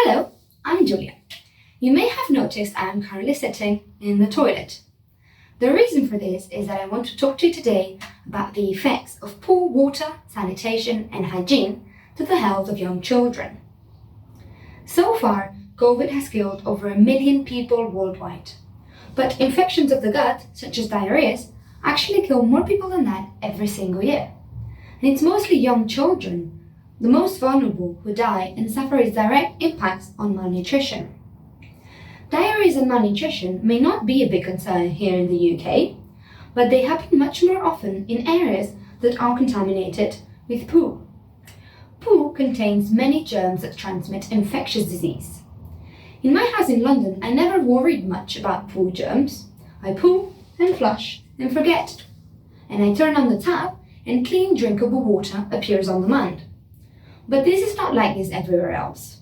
Hello, I'm Julia. You may have noticed I am currently sitting in the toilet. The reason for this is that I want to talk to you today about the effects of poor water, sanitation and hygiene to the health of young children. So far, COVID has killed over 1 million people worldwide. But infections of the gut, such as diarrhoeas, actually kill more people than that every single year. And it's mostly young children, the most vulnerable, who die and suffer its direct impacts on malnutrition. Diarrhoeas and malnutrition may not be a big concern here in the UK, but they happen much more often in areas that are contaminated with poo. Poo contains many germs that transmit infectious disease. In my house in London, I never worried much about poo germs. I poo and flush and forget. And I turn on the tap and clean drinkable water appears on demand. But this is not like this everywhere else.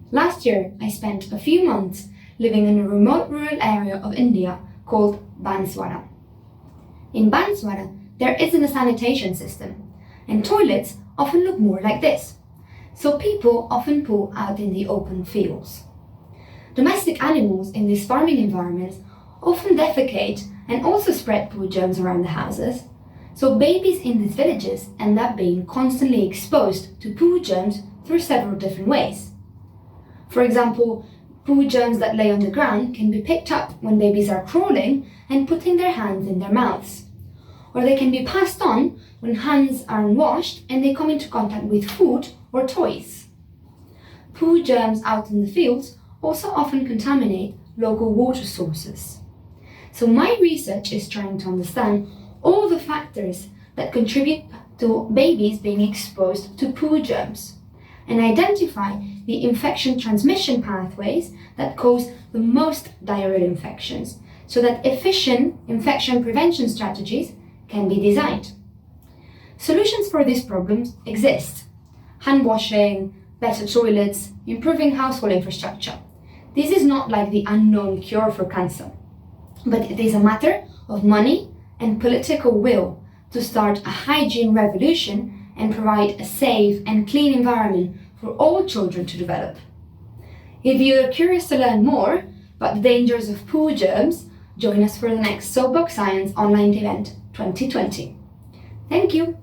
Last year, I spent a few months living in a remote rural area of India called Banswara. In Banswara, there isn't a sanitation system, and toilets often look more like this. So people often poo out in the open fields. Domestic animals in these farming environments often defecate and also spread poo germs around the houses. So babies in these villages end up being constantly exposed to poo germs through several different ways. For example, poo germs that lay on the ground can be picked up when babies are crawling and putting their hands in their mouths. Or they can be passed on when hands are unwashed and they come into contact with food or toys. Poo germs out in the fields also often contaminate local water sources. So my research is trying to understand all the factors that contribute to babies being exposed to poo germs and identify the infection transmission pathways that cause the most diarrheal infections so that efficient infection prevention strategies can be designed. Solutions for these problems exist: hand washing, better toilets, improving household infrastructure. This is not like the unknown cure for cancer, but it is a matter of money and political will to start a hygiene revolution and provide a safe and clean environment for all children to develop. If you're curious to learn more about the dangers of poo germs, join us for the next Soapbox Science online event 2020. Thank you.